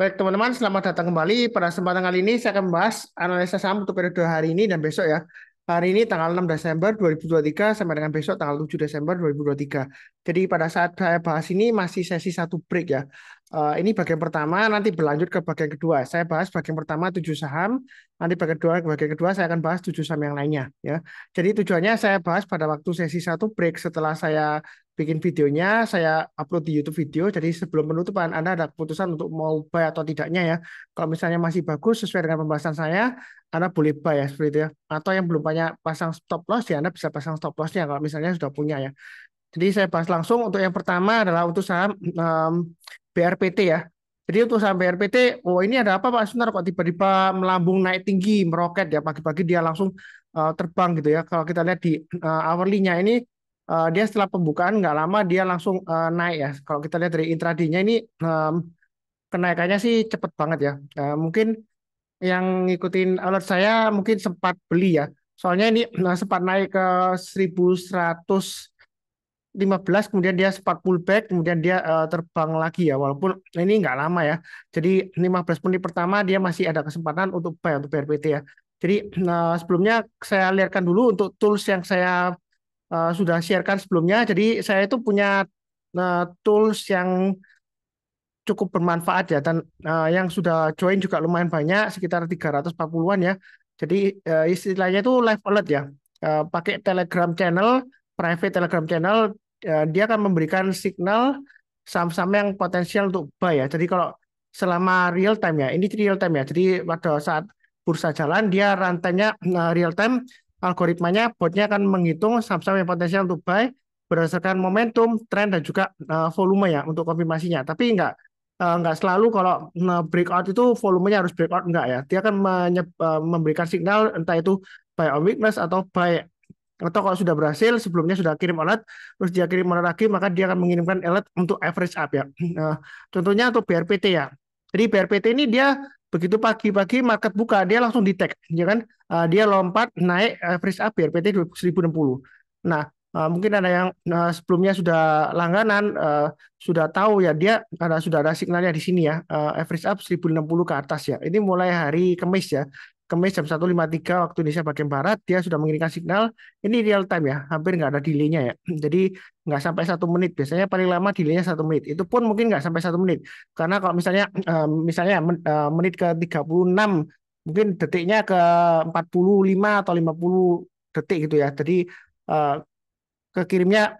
Baik teman-teman, selamat datang kembali. Pada kesempatan kali ini saya akan membahas analisa saham untuk periode hari ini dan besok ya. Hari ini tanggal 6 Desember 2023 sampai dengan besok tanggal 7 Desember 2023. Jadi pada saat saya bahas ini masih sesi satu break ya. Ini bagian pertama, nanti berlanjut ke bagian kedua. Saya bahas bagian pertama 7 saham, nanti bagian kedua saya akan bahas 7 saham yang lainnya ya. Jadi tujuannya saya bahas pada waktu sesi satu break setelah saya bikin videonya, saya upload di YouTube video. Jadi sebelum penutupan Anda ada keputusan untuk mau buy atau tidaknya ya. Kalau misalnya masih bagus sesuai dengan pembahasan saya, Anda boleh buy ya seperti itu ya. Atau yang belum banyak pasang stop loss ya Anda bisa pasang stop lossnya kalau misalnya sudah punya ya. Jadi saya bahas langsung untuk yang pertama adalah untuk saham BRPT ya. Jadi untuk saham BRPT, oh ini ada apa Pak Sunar kok tiba-tiba melambung naik tinggi, meroket ya pagi-pagi dia langsung terbang gitu ya. Kalau kita lihat di hourly-nya ini dia setelah pembukaan nggak lama dia langsung naik ya. Kalau kita lihat dari intraday-nya ini kenaikannya sih cepet banget ya. Mungkin yang ngikutin alert saya mungkin sempat beli ya. Soalnya ini sempat naik ke 1115 kemudian dia sempat pullback kemudian dia terbang lagi ya walaupun ini nggak lama ya. Jadi 15 menit pertama dia masih ada kesempatan untuk buy untuk BRPT ya. Jadi sebelumnya saya lihatkan dulu untuk tools yang saya sudah sharekan sebelumnya. Jadi saya itu punya tools yang cukup bermanfaat ya dan yang sudah join juga lumayan banyak sekitar 340-an ya. Jadi istilahnya itu live alert ya. Pakai Telegram channel, private Telegram channel, dia akan memberikan signal saham-saham yang potensial untuk buy ya. Jadi kalau selama real time ya, ini real time ya. Jadi pada saat bursa jalan dia rantainya real time, algoritmanya botnya akan menghitung saham-saham yang potensial untuk buy berdasarkan momentum, tren dan juga volume ya untuk konfirmasinya. Tapi nggak selalu kalau breakout itu volumenya harus breakout enggak ya. Dia akan memberikan signal entah itu buy on weakness atau buy atau kalau sudah berhasil sebelumnya sudah kirim alert terus dia kirim alert lagi maka dia akan mengirimkan alert untuk average up ya. Contohnya untuk BRPT ya. Jadi BRPT ini dia begitu pagi-pagi market buka dia langsung di tag ya kan. Dia lompat naik average up BRPT 1060. Nah, mungkin ada yang sebelumnya sudah langganan sudah tahu ya dia karena sudah ada signalnya di sini ya average up 1060 ke atas ya. Ini mulai hari Kamis ya. Kamis jam 1.53 waktu Indonesia bagian Barat dia sudah mengirimkan signal ini real time ya hampir nggak ada delaynya ya jadi nggak sampai 1 menit biasanya paling lama delaynya 1 menit itu pun mungkin nggak sampai 1 menit karena kalau misalnya menit ke 36 mungkin detiknya ke 45 atau 50 detik gitu ya jadi eh, kekirimnya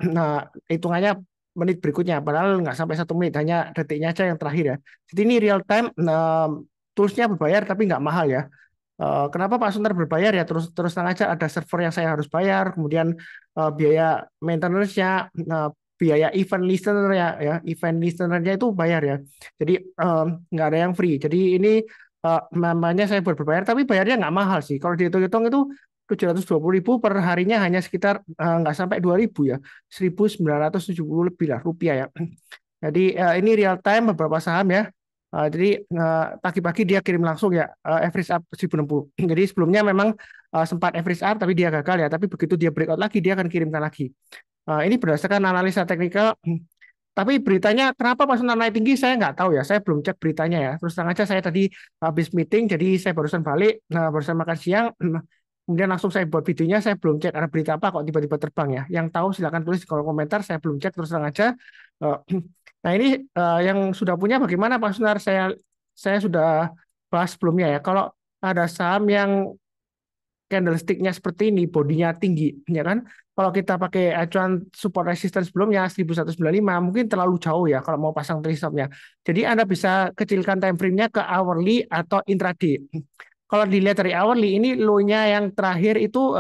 hitungannya menit berikutnya padahal nggak sampai 1 menit hanya detiknya aja yang terakhir ya jadi ini real time toolsnya berbayar tapi nggak mahal ya. Kenapa Pak Sunter berbayar ya terus terus terang aja ada server yang saya harus bayar kemudian biaya maintenance-nya biaya event listener ya event listener-nya itu bayar ya jadi nggak ada yang free jadi ini namanya saya berbayar tapi bayarnya nggak mahal sih kalau dihitung-hitung itu 720.000 per harinya hanya sekitar nggak sampai 2.000 ya 1.970 lebih lah rupiah ya jadi ini real time beberapa saham ya. Jadi pagi-pagi dia kirim langsung ya average up 1060. Jadi sebelumnya memang sempat average up tapi dia gagal ya. Tapi begitu dia breakout lagi dia akan kirimkan lagi. Ini berdasarkan analisa teknikal. Tapi beritanya kenapa pas naik tinggi saya nggak tahu ya. Saya belum cek beritanya ya. Terus terang aja saya tadi habis meeting jadi saya barusan balik, barusan makan siang. Kemudian langsung saya buat videonya, saya belum cek ada berita apa kok tiba-tiba terbang ya. Yang tahu silakan tulis di kolom komentar, saya belum cek terus terang aja. Eh, Nah ini yang sudah punya bagaimana Pak Sunar? Saya sudah bahas sebelumnya ya. Kalau ada saham yang candlestick-nya seperti ini, bodinya tinggi, ya kan? Kalau kita pakai acuan support resistance sebelumnya 1195, mungkin terlalu jauh ya kalau mau pasang trade stop-nya. Jadi Anda bisa kecilkan time frame-nya ke hourly atau intraday. Kalau dilihat dari hourly, ini low-nya yang terakhir itu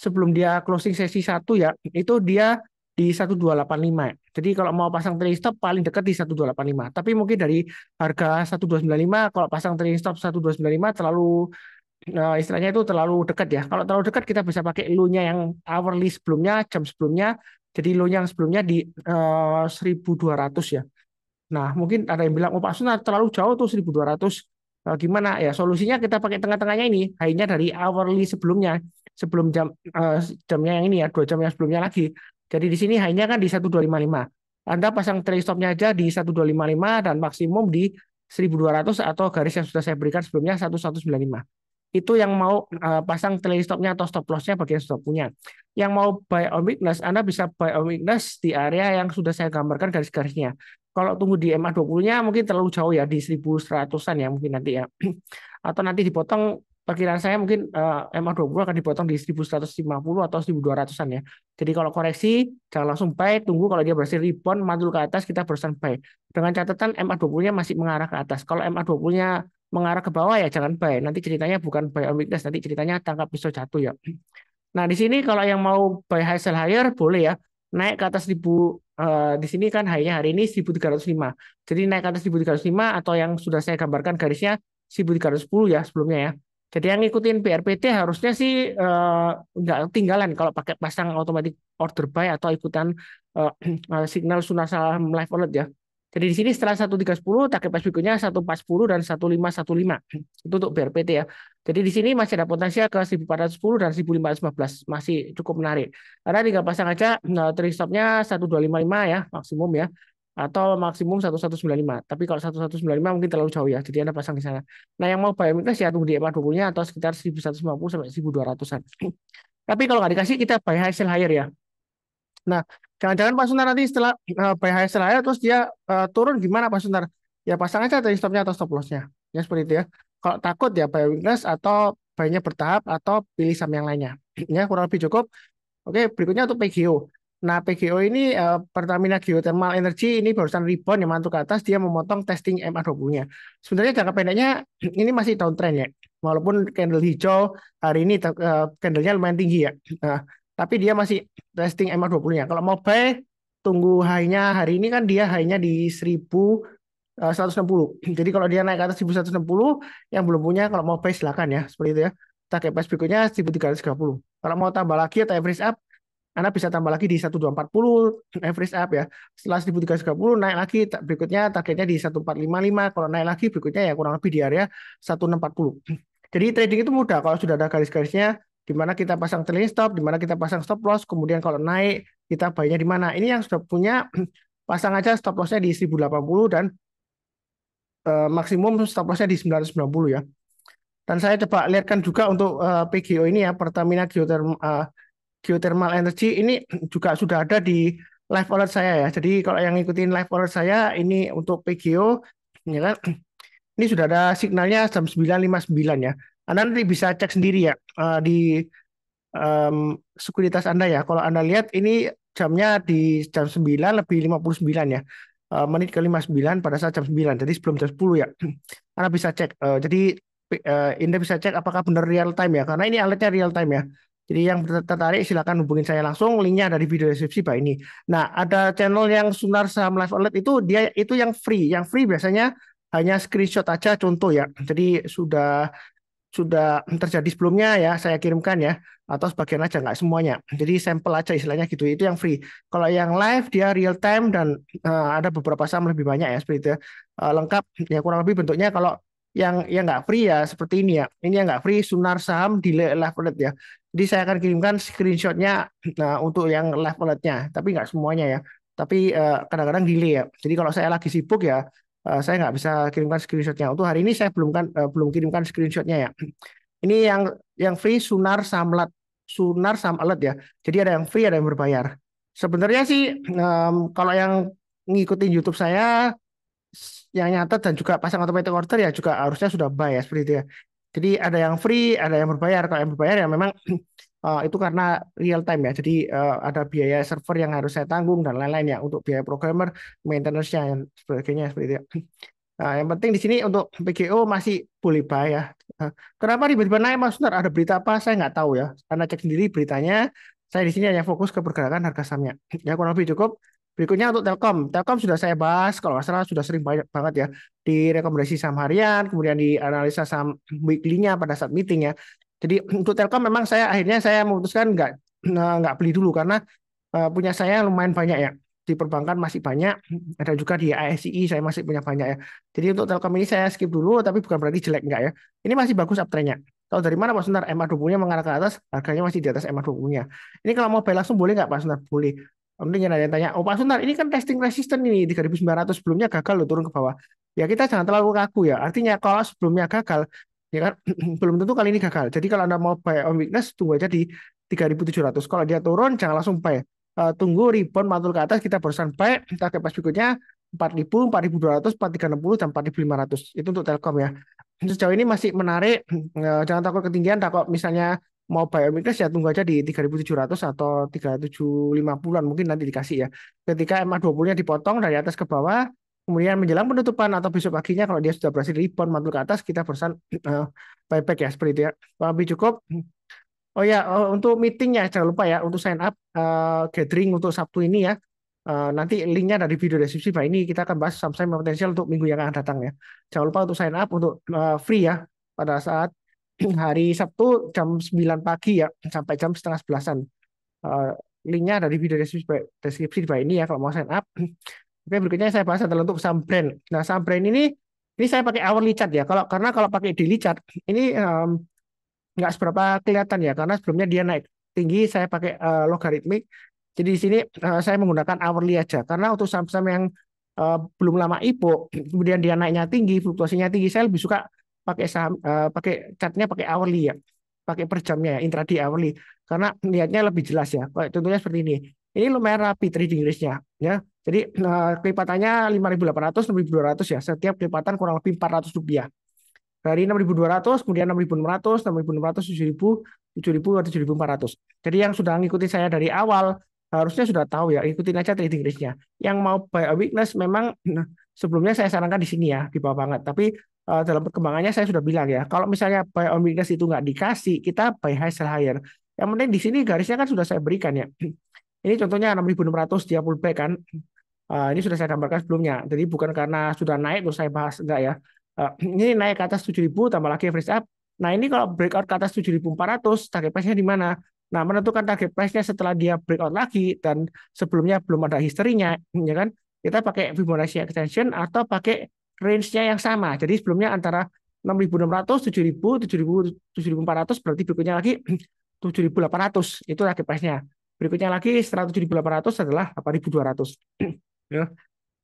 sebelum dia closing sesi satu ya, itu dia di 1285. Jadi kalau mau pasang trailing stop paling dekat di 1285. Tapi mungkin dari harga 1295 kalau pasang trailing stop 1295 terlalu istilahnya itu terlalu dekat ya. Kalau terlalu dekat kita bisa pakai low-nya yang hourly sebelumnya, jam sebelumnya. Jadi low yang sebelumnya di 1200 ya. Nah, mungkin ada yang bilang, oh Pak Sunar terlalu jauh tuh 1200. Gimana ya? Solusinya kita pakai tengah-tengahnya ini, high-nya dari hourly sebelumnya, sebelum jamnya yang ini ya, 2 jam yang sebelumnya lagi. Jadi di sini high-nya kan di 1255. Anda pasang trade stop-nya aja di 1255 dan maksimum di 1200 atau garis yang sudah saya berikan sebelumnya 1195. Itu yang mau pasang trailing stopnya atau stop lossnya bagian stop punya. Yang mau buy on weakness, Anda bisa buy on weakness di area yang sudah saya gambarkan garis-garisnya. Kalau tunggu di MA20-nya mungkin terlalu jauh ya, di 1100-an ya mungkin nanti ya. Atau nanti dipotong, perkiraan saya mungkin MA20 akan dipotong di 1150 atau 1200-an ya. Jadi kalau koreksi jangan langsung buy, tunggu kalau dia berhasil rebound mantul ke atas kita barusan buy. Dengan catatan MA20-nya masih mengarah ke atas. Kalau MA20-nya mengarah ke bawah ya jangan buy. Nanti ceritanya bukan buy on weakness, nanti ceritanya tangkap pisau jatuh ya. Nah, di sini kalau yang mau buy high sell higher boleh ya. Naik ke atas 1000 di sini kan high-nya hari ini 1305. Jadi naik ke atas 1305 atau yang sudah saya gambarkan garisnya 1310 ya sebelumnya ya. Jadi yang ngikutin BRPT harusnya sih nggak ketinggalan kalau pakai pasang automatic order buy atau ikutan signal Sunar Salam Live Alert ya. Jadi di sini setelah 1310 target price berikutnya 1410 dan 1515. Itu untuk BRPT ya. Jadi di sini masih ada potensial ke 1410 dan 1515, masih cukup menarik. Karena tinggal pasang aja trailing stopnya 1255 ya maksimum ya, atau maksimum 1195. Tapi kalau 1195 mungkin terlalu jauh ya, jadi Anda pasang di sana. Nah yang mau buy weakness ya tunggu di EMA 20-nya atau sekitar 1150 sampai 1200-an. Tapi kalau nggak dikasih kita buy high sell higher ya. Nah, jangan-jangan Pak Sunar nanti setelah buy high sell higher terus dia turun gimana Pak Sunar? Ya pasang aja trailing stopnya atau stop lossnya. Ya seperti itu ya. Kalau takut ya buy weakness atau buy-nya bertahap atau pilih saham yang lainnya. Ya kurang lebih cukup. Oke, berikutnya untuk PGO. Nah, PGO ini Pertamina Geothermal Energy ini barusan rebound yang mantul ke atas, dia memotong testing MA20-nya. Sebenarnya jangka pendeknya ini masih downtrend ya. Walaupun candle hijau hari ini candlenya lumayan tinggi ya. Nah, tapi dia masih testing MA20-nya. Kalau mau buy, tunggu high-nya hari ini kan dia high-nya di 1160. Jadi kalau dia naik ke atas 1160, yang belum punya kalau mau buy silakan ya, seperti itu ya. Target price berikutnya 1330. Kalau mau tambah lagi atau average up, Anda bisa tambah lagi di 1240 average up ya. Setelah 1330 naik lagi berikutnya targetnya di 1455. Kalau naik lagi berikutnya ya kurang lebih di area 1640. Jadi trading itu mudah kalau sudah ada garis-garisnya di mana kita pasang trailing stop, di mana kita pasang stop loss, kemudian kalau naik kita buy-nya di mana. Ini yang sudah punya pasang aja stop loss-nya di 1080 dan maksimum stop loss-nya di 990 ya. Dan saya coba lihatkan juga untuk PGO ini ya, Pertamina Geothermal Energy ini juga sudah ada di live alert saya ya. Jadi kalau yang ngikutin live alert saya ini untuk PGO ya kan, ini sudah ada signalnya jam 9.59 ya. Anda nanti bisa cek sendiri ya di sekuritas Anda ya. Kalau Anda lihat ini jamnya di jam 9 lebih 59 ya. Menit ke 59 pada saat jam 9. Jadi sebelum jam 10 ya. Anda bisa cek. Jadi Anda bisa cek apakah benar real time ya. Karena ini alertnya real time ya. Jadi yang tertarik silakan hubungin saya langsung. Linknya ada di video deskripsi Pak ini. Nah ada channel yang Sunar Saham Live Alert itu dia itu yang free. Yang free biasanya hanya screenshot aja contoh ya. Jadi sudah terjadi sebelumnya ya saya kirimkan ya, atau sebagian aja nggak semuanya, jadi sampel aja istilahnya gitu, itu yang free. Kalau yang live dia real time dan ada beberapa saham lebih banyak ya seperti itu ya. Lengkap ya kurang lebih bentuknya. Kalau yang nggak free ya seperti ini ya, ini yang nggak free Sunar Saham di live alert ya. Jadi saya akan kirimkan screenshotnya untuk yang live alertnya, tapi nggak semuanya ya, tapi kadang-kadang delay ya. Jadi kalau saya lagi sibuk ya saya nggak bisa kirimkan screenshotnya. Untuk hari ini saya belum kirimkan screenshotnya ya. Ini yang free Sunar Sam Alert ya. Jadi ada yang free ada yang berbayar. Sebenarnya sih kalau yang ngikutin YouTube saya yang nyatet dan juga pasang automatic order ya juga harusnya sudah buy ya seperti itu ya. Jadi ada yang free, ada yang berbayar. Kalau yang berbayar ya memang itu karena real time ya. Jadi ada biaya server yang harus saya tanggung dan lain-lain ya untuk biaya programmer, maintenance-nya dan sebagainya seperti itu ya. Nah, yang penting di sini untuk PGO masih boleh buy ya. Kenapa tiba-tiba naik Mas Sunar? Ada berita apa? Saya nggak tahu ya. Anda cek sendiri beritanya. Saya di sini hanya fokus ke pergerakan harga sahamnya. Ya kurang lebih cukup. Berikutnya untuk Telkom. Telkom sudah saya bahas, kalau nggak salah sudah sering banyak banget ya di rekomendasi saham harian, kemudian di analisa saham weekly-nya pada saat meeting ya. Jadi untuk Telkom memang akhirnya saya memutuskan nggak beli dulu karena punya saya lumayan banyak ya. Di perbankan masih banyak, ada juga di ASI saya masih punya banyak ya. Jadi untuk Telkom ini saya skip dulu, tapi bukan berarti jelek enggak ya. Ini masih bagus uptrend-nya. Tahu dari mana Pak Sunar? MA20-nya mengarah ke atas, harganya masih di atas MA20-nya. Ini kalau mau buy langsung boleh nggak Pak Sunar? Boleh. Mungkin ada yang tanya, oh Pak Sunar ini kan testing resisten ini 3.900 sebelumnya gagal loh turun ke bawah. ya kita jangan terlalu kaku ya. Artinya kalau sebelumnya gagal, ya kan belum tentu kali ini gagal. Jadi kalau Anda mau buy on weakness, tunggu aja di 3.700. Kalau dia turun, jangan langsung buy. Tunggu rebound mantul ke atas, kita barusan buy. Target pas berikutnya 4.000, 4.200, 4.360, dan 4.500. Itu untuk Telkom ya. Sejauh ini masih menarik. Jangan takut ketinggian. Takut misalnya mau buy on weakness ya tunggu aja di 3.700 atau 3.750-an mungkin nanti dikasih ya. Ketika MA20-nya dipotong dari atas ke bawah, kemudian menjelang penutupan atau besok paginya kalau dia sudah berhasil rebound mantul ke atas, kita berusaha buyback ya seperti itu ya. Lebih cukup. Oh ya, untuk meetingnya jangan lupa ya untuk sign up gathering untuk Sabtu ini ya. Nanti linknya dari video deskripsi Pak, ini kita akan bahas saham-saham yang potensial untuk minggu yang akan datang ya. Jangan lupa untuk sign up untuk free ya pada saat hari Sabtu jam 9 pagi ya sampai jam setengah 11-an. Eh, Linknya dari video deskripsi Pak ini ya kalau mau sign up. Oke, berikutnya saya bahas adalah untuk saham brand. Nah, saham brand ini saya pakai hourly chart ya. Karena kalau pakai daily chart ini nggak seberapa kelihatan ya karena sebelumnya dia naik tinggi saya pakai logaritmik. Jadi di sini saya menggunakan hourly aja karena untuk saham-saham yang belum lama IPO kemudian dia naiknya tinggi, fluktuasinya tinggi, saya lebih suka pakai saham pakai chartnya pakai hourly ya. Pakai per jamnya ya, intraday hourly karena lihatnya lebih jelas ya. Contohnya seperti ini. Ini lumayan rapi trading range-nya ya. Jadi kelipatannya 5.800, 6.200 ya. Setiap kelipatan kurang lebih Rp400 dari 6.200, kemudian 6.600, 6.600, 7.000, 7.000, 7.400. Jadi yang sudah ngikutin saya dari awal harusnya sudah tahu ya, ikutin aja trading range-nya. Yang mau buy a weakness memang sebelumnya saya sarankan di sini ya, di bawah banget. Tapi dalam perkembangannya saya sudah bilang ya, kalau misalnya buy on weakness itu nggak dikasih, kita buy high sell higher. Yang penting di sini garisnya kan sudah saya berikan ya. Ini contohnya 6.600 dia pullback kan. Ini sudah saya gambarkan sebelumnya. Jadi bukan karena sudah naik terus saya bahas enggak ya. Ini naik ke atas 7.000 tambah lagi average up. Nah, ini kalau breakout ke atas 7.400 target price-nya di mana? Nah, menentukan target price-nya setelah dia breakout lagi dan sebelumnya belum ada historinya, ya kan? Kita pakai Fibonacci extension atau pakai range-nya yang sama. Jadi sebelumnya antara 6.600, 7.000, 7.000, 7.400 berarti berikutnya lagi 7.800 itu target price-nya. Berikutnya lagi setelah 7.800 adalah 8.200. Ya.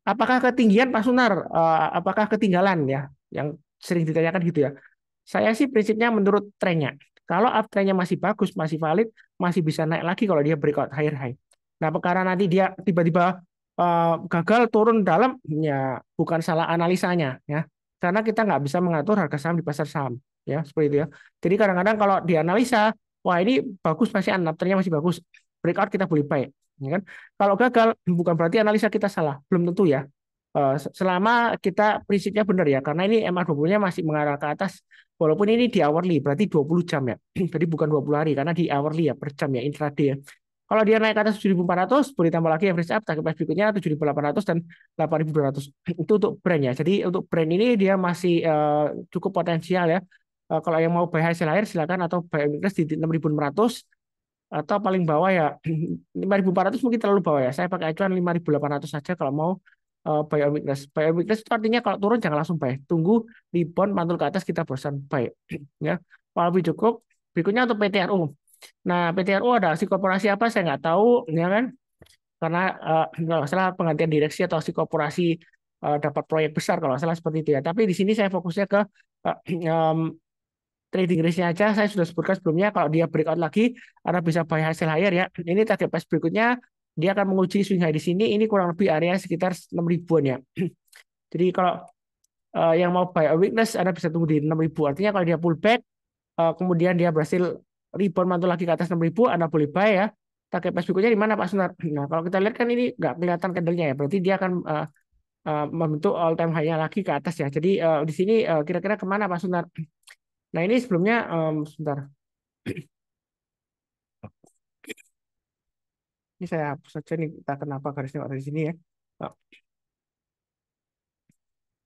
Apakah ketinggian Pak Sunar? Apakah ketinggalan ya? Yang sering ditanyakan gitu ya. Saya sih prinsipnya menurut trennya. Kalau uptrendnya masih bagus, masih valid, masih bisa naik lagi kalau dia breakout higher high. Nah, karena nanti dia tiba-tiba gagal turun dalam, ya bukan salah analisanya ya. Karena kita nggak bisa mengatur harga saham di pasar saham ya seperti itu ya. Jadi kadang-kadang kalau dianalisa, wah ini bagus masih uptrendnya masih bagus, breakout kita boleh buy, ya kan? Kalau gagal bukan berarti analisa kita salah, belum tentu ya. Selama kita prinsipnya benar ya, karena ini MA20-nya masih mengarah ke atas, walaupun ini di hourly, berarti 20 jam ya. Jadi bukan 20 hari, karena di hourly ya, per jam ya, intraday ya. Kalau dia naik ke atas 7.400, boleh tambah lagi average up, target price berikutnya 7.800 dan 8.200. Itu untuk brand ya. Jadi untuk brand ini dia masih cukup potensial ya. Kalau yang mau buy high sell higher silakan atau buy weakness di 6.600 atau paling bawah ya 5.400 mungkin terlalu bawah ya. Saya pakai acuan 5.800 saja kalau mau buy on weakness. Buy on weakness itu artinya kalau turun jangan langsung buy. Tunggu rebound mantul ke atas kita bosan buy. Ya, kalau lebih cukup. Berikutnya untuk PTRU. Nah, PTRU ada aksi korporasi apa saya nggak tahu, ya kan? Karena kalau nggak salah penggantian direksi atau aksi korporasi dapat proyek besar kalau nggak salah seperti itu ya. Tapi di sini saya fokusnya ke trading range-nya aja. Saya sudah sebutkan sebelumnya kalau dia breakout lagi Anda bisa buy hasil higher ya. Ini target price berikutnya dia akan menguji swing high di sini. Ini kurang lebih area sekitar 6.000-an ya. Jadi kalau yang mau buy a weakness Anda bisa tunggu di 6.000. Artinya kalau dia pullback kemudian dia berhasil rebound mantul lagi ke atas 6.000 Anda boleh buy ya. Target price berikutnya di mana Pak Sunar? Nah, kalau kita lihat kan ini nggak kelihatan candle-nya ya. Berarti dia akan membentuk all time high-nya lagi ke atas ya. Jadi di sini kira-kira kemana Pak Sunar? Nah, ini sebelumnya sebentar. Ini saya hapus saja nih, entah kenapa garisnya ada di sini ya.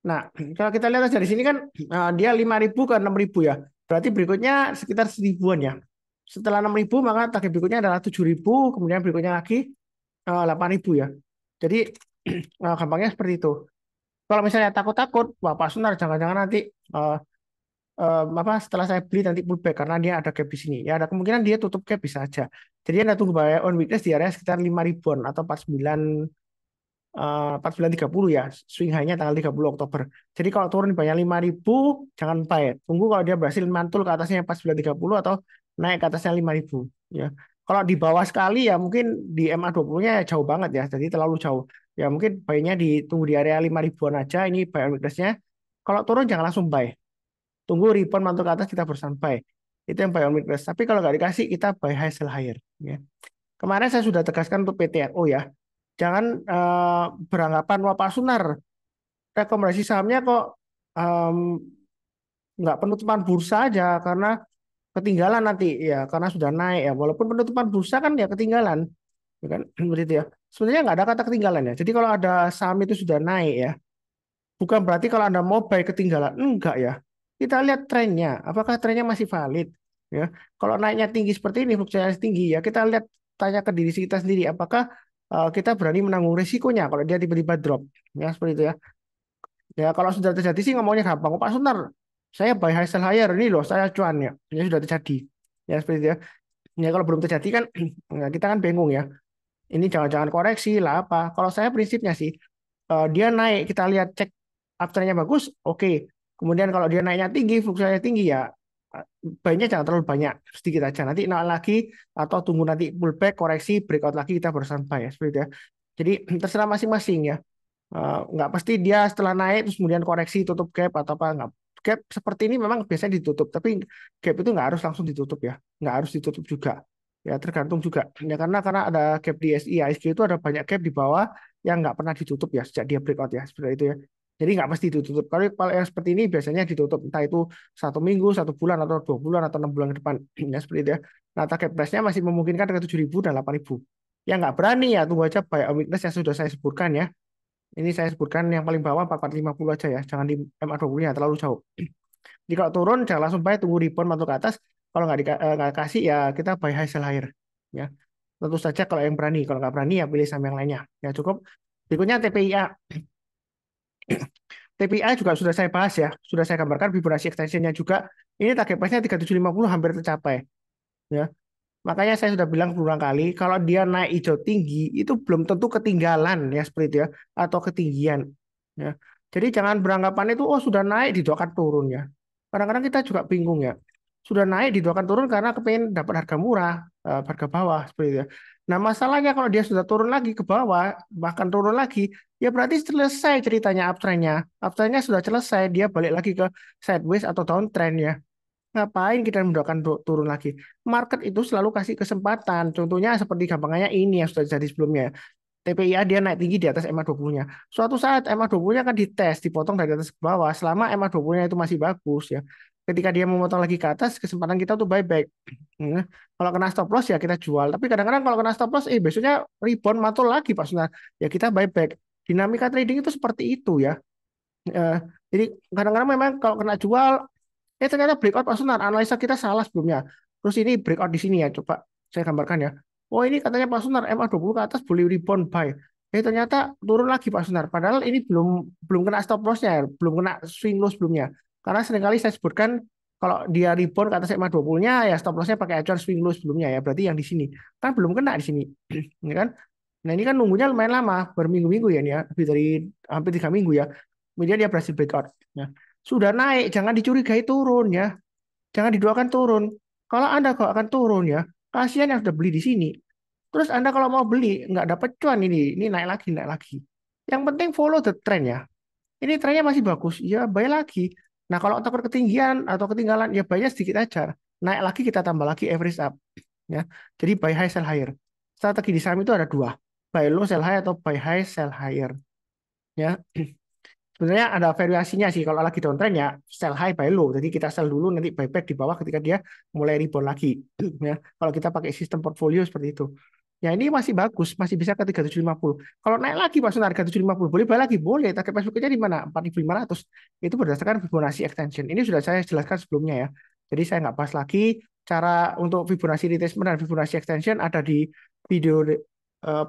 Nah, kalau kita lihat dari sini kan dia 5.000 ke 6.000 ya. Berarti berikutnya sekitar 1.000-an ya. Setelah 6.000 maka target berikutnya adalah 7.000, kemudian berikutnya lagi 8.000 ya. Jadi gampangnya seperti itu. Kalau misalnya takut-takut, wah Pak Sunar jangan-jangan nanti uh, apa setelah saya beli nanti pullback karena dia ada gap di sini. Ya ada kemungkinan dia tutup gap bisa aja. Jadi Anda tunggu buy on weakness di area sekitar 5.000-an atau 49 4930 ya, swing high-nya tanggal 30 Oktober. Jadi kalau turun di banyak 5.000 jangan buy. Tunggu kalau dia berhasil mantul ke atasnya 4930 atau naik ke atasnya 5.000 ya. Kalau di bawah sekali ya mungkin di MA20-nya jauh banget ya, jadi terlalu jauh. Ya mungkin buy-nya ditunggu di area 5.000-an aja, ini buy on weakness-nya. Kalau turun jangan langsung buy. Tunggu rebound mantul ke atas kita baru buy. Itu yang buy on weakness. Tapi kalau nggak dikasih kita buy high sell higher ya. Kemarin saya sudah tegaskan untuk PTRO ya. Jangan beranggapan wah Pak Sunar rekomendasi sahamnya kok em, nggak penutupan bursa aja karena ketinggalan nanti ya karena sudah naik ya walaupun penutupan bursa kan ya ketinggalan ya kan seperti itu ya sebenarnya nggak ada kata ketinggalan ya jadi kalau ada saham itu sudah naik ya bukan berarti kalau Anda mau buy ketinggalan enggak ya kita lihat trennya apakah trennya masih valid ya kalau naiknya tinggi seperti ini fluktuasi tinggi ya kita lihat tanya ke diri kita sendiri apakah kita berani menanggung risikonya kalau dia tiba-tiba drop ya seperti itu ya. Ya kalau sudah terjadi sih ngomongnya gampang. Oh, Pak Sunar, saya buy high sell higher ini loh, saya cuan ya. Ini sudah terjadi. Ya seperti itu ya. Ya kalau belum terjadi kan ya, kita kan bingung ya. Ini jangan-jangan koreksi lah apa. Kalau saya prinsipnya sih dia naik kita lihat cek uptrendnya bagus, oke. Kemudian kalau dia naiknya tinggi, fluktuasinya tinggi ya buy-nya jangan terlalu banyak, sedikit aja. Nanti naik lagi atau tunggu nanti pullback, koreksi, breakout lagi kita baru sampai ya seperti itu ya. Jadi terserah masing-masing ya. Nggak pasti dia setelah naik terus kemudian koreksi tutup gap atau apa nggak gap seperti ini memang biasanya ditutup tapi gap itu nggak harus langsung ditutup ya nggak harus ditutup juga ya tergantung juga ya karena ada gap di SI ISG itu ada banyak gap di bawah yang nggak pernah ditutup ya sejak dia breakout ya seperti itu ya jadi nggak pasti ditutup kalau yang seperti ini biasanya ditutup entah itu 1 minggu 1 bulan atau 2 bulan atau 6 bulan ke depan ya seperti itu ya nah target price-nya masih memungkinkan ke 7.000 dan 8.000 yang nggak berani ya tunggu aja buy on weakness yang sudah saya sebutkan ya ini saya sebutkan yang paling bawah 4450 aja ya. Jangan di MA20-nya terlalu jauh. Jadi kalau turun jangan langsung buy, tunggu rebound masuk ke atas. Kalau nggak kasih ya kita buy high sell higher. Ya. Tentu saja kalau yang berani. Kalau nggak berani ya pilih saham yang lainnya. Ya cukup. Berikutnya TPIA. TPIA juga sudah saya bahas ya. Sudah saya gambarkan Fibonacci extension-nya juga. Ini target price-nya 3750 hampir tercapai. Ya. Makanya saya sudah bilang berulang kali, kalau dia naik hijau tinggi, itu belum tentu ketinggalan ya seperti itu ya, atau ketinggian. Ya. Jadi jangan beranggapan itu, oh sudah naik didoakan turun ya. Kadang-kadang kita juga bingung ya. Sudah naik didoakan turun karena kepengen dapat harga murah, harga bawah seperti itu ya. Nah masalahnya kalau dia sudah turun lagi ke bawah, bahkan turun lagi, ya berarti selesai ceritanya uptrendnya. Uptrendnya sudah selesai, dia balik lagi ke sideways atau downtrend ya. Ngapain kita mendoakan turun lagi? Market itu selalu kasih kesempatan. Contohnya seperti gampangannya ini yang sudah jadi sebelumnya. TPIA dia naik tinggi di atas MA20-nya. Suatu saat MA20-nya akan dites, dipotong dari atas ke bawah. Selama MA20-nya itu masih bagus ya. Ketika dia memotong lagi ke atas, kesempatan kita untuk buyback. Hmm. Kalau kena stop loss ya kita jual. Tapi kadang-kadang kalau kena stop loss, besoknya rebound mantul lagi Pak Sunar. Ya kita buyback. Dinamika trading itu seperti itu ya. Eh, jadi kadang-kadang memang kalau kena jual ternyata breakout Pak Sunar, analisa kita salah sebelumnya. Terus ini breakout di sini ya, coba saya gambarkan ya. Oh ini katanya Pak Sunar MA20 ke atas boleh rebound buy. Ternyata turun lagi Pak Sunar. Padahal ini belum belum kena stop loss-nya, ya, belum kena swing loss sebelumnya. Karena seringkali saya sebutkan kalau dia rebound ke atas MA20-nya ya stop loss-nya pakai acuan swing loss sebelumnya ya. Berarti yang di sini kan belum kena di sini. Ini kan. Nah ini kan nunggunya lumayan lama, berminggu-minggu ya nih ya, lebih dari hampir 3 minggu ya. Kemudian dia berhasil breakout. Ya. Sudah naik, jangan dicurigai turun ya. Jangan didoakan turun. Kalau Anda kok akan turun ya, kasihan yang sudah beli di sini. Terus Anda kalau mau beli, nggak dapat cuan ini naik lagi, naik lagi. Yang penting follow the trend ya. Ini trennya masih bagus, ya buy lagi. Nah kalau takut ketinggian atau ketinggalan, ya buy-nya sedikit aja. Naik lagi kita tambah lagi average up. Ya. Jadi buy high, sell higher. Strategi di saham itu ada dua. Buy low, sell high atau buy high, sell higher. Ya. Sebenarnya ada variasinya sih kalau lagi downtrend ya sell high buy low. Jadi kita sell dulu nanti buy back di bawah ketika dia mulai rebound lagi. Ya, kalau kita pakai sistem portfolio seperti itu. Ya ini masih bagus, masih bisa ke 3750. Kalau naik lagi Pak Sunar 3750, boleh buy lagi? Boleh. Target price berikutnya di mana? 4500. Itu berdasarkan Fibonacci extension. Ini sudah saya jelaskan sebelumnya ya. Jadi saya nggak bahas lagi cara untuk Fibonacci retracement dan Fibonacci extension ada di video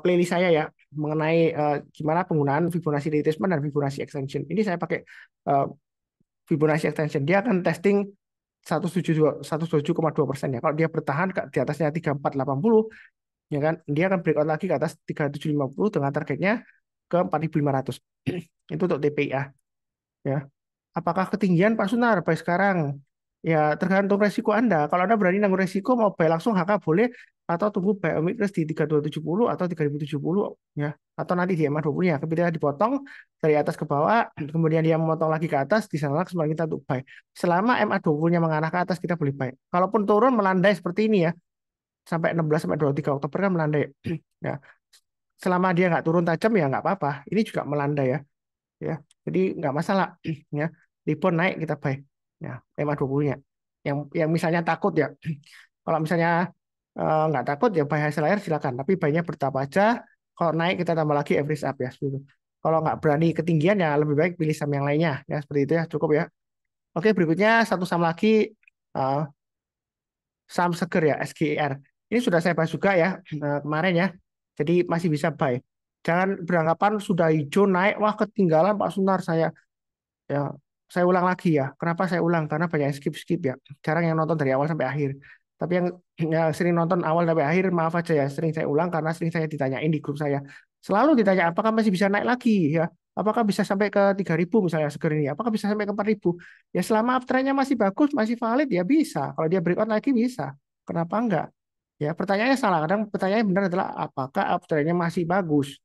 playlist saya ya mengenai gimana penggunaan Fibonacci retracement dan Fibonacci extension. Ini saya pakai uh, Fibonacci extension. Dia akan testing 177,2% ya. Kalau dia bertahan di atasnya 3480 ya kan, dia akan breakout lagi ke atas 3750 dengan targetnya ke 4.500. Itu untuk TPIA ya. Apakah ketinggian Pak Sunar buy sekarang? Ya tergantung resiko Anda. Kalau Anda berani nanggung resiko mau buy langsung HK boleh, atau tunggu buy omikron di 3270 atau 3070 ya. Atau nanti di MA20 ya. Ketika dipotong dari atas ke bawah, kemudian dia memotong lagi ke atas, di sana kesempatan kita untuk buy. Selama MA20-nya mengarah ke atas kita boleh buy. Kalaupun turun melandai seperti ini ya, sampai 16 sampai 23 Oktober kan melandai. Ya, selama dia nggak turun tajam ya nggak apa-apa. Ini juga melandai ya. Jadi nggak masalah ya. Rebound naik kita buy. Ya, MA20-nya. Yang misalnya takut ya. Kalau misalnya nggak takut ya buy hasil air silakan. Tapi buy-nya bertahap aja. Kalau naik kita tambah lagi average up ya seperti itu. Kalau nggak berani ketinggian ya lebih baik pilih saham yang lainnya ya seperti itu ya cukup ya. Oke berikutnya satu saham lagi, eh, saham seger ya SGR. Ini sudah saya bahas juga ya kemarin ya. Jadi masih bisa buy. Jangan beranggapan sudah hijau naik, wah ketinggalan Pak Sunar saya. Ya, saya ulang lagi ya. Kenapa saya ulang? Karena banyak yang skip-skip ya. Jarang yang nonton dari awal sampai akhir. Tapi yang ya, sering nonton awal sampai akhir, maaf aja ya. Sering saya ulang karena sering saya ditanyain di grup saya. Selalu ditanya, apakah masih bisa naik lagi ya? Apakah bisa sampai ke 3.000 misalnya seger ini? Apakah bisa sampai ke 4.000? Ya selama uptrendnya masih bagus, masih valid ya bisa. Kalau dia breakout lagi bisa. Kenapa enggak? Ya pertanyaannya salah. Kadang pertanyaannya benar adalah apakah uptrendnya masih bagus?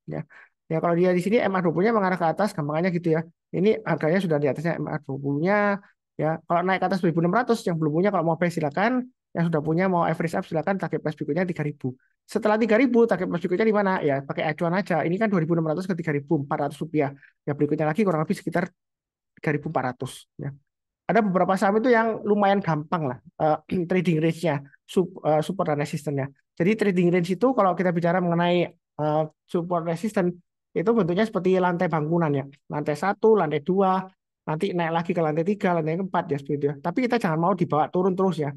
Ya. Ya kalau dia di sini MA20-nya mengarah ke atas, gampangnya gitu ya. Ini harganya sudah di atasnya MA20-nya ya. Kalau naik ke atas 1.600 yang belum punya kalau mau buy silakan, yang sudah punya mau average up silakan target price berikutnya 3.000. Setelah 3.000 target price berikutnya di mana? Ya pakai acuan aja. Ini kan 2.600 ke 3.400 rupiah. Ya berikutnya lagi kurang lebih sekitar 3.400 ya. Ada beberapa saham itu yang lumayan gampang lah trading range-nya, support dan resistennya. Jadi trading range itu kalau kita bicara mengenai support resisten itu bentuknya seperti lantai bangunan ya. Lantai satu, lantai dua, nanti naik lagi ke lantai tiga, lantai keempat ya seperti itu ya. Tapi kita jangan mau dibawa turun terus ya.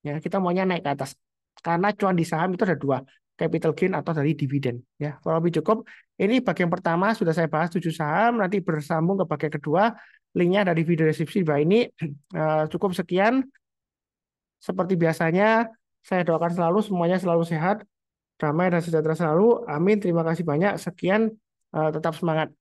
Ya, kita maunya naik ke atas. Karena cuan di saham itu ada dua, capital gain atau dari dividen. Ya, kalau lebih cukup, ini bagian pertama sudah saya bahas 7 saham, nanti bersambung ke bagian kedua, linknya dari video deskripsi di bawah ini. Cukup sekian, seperti biasanya, saya doakan selalu semuanya selalu sehat, damai dan sejahtera selalu. Amin. Terima kasih banyak. Sekian, tetap semangat.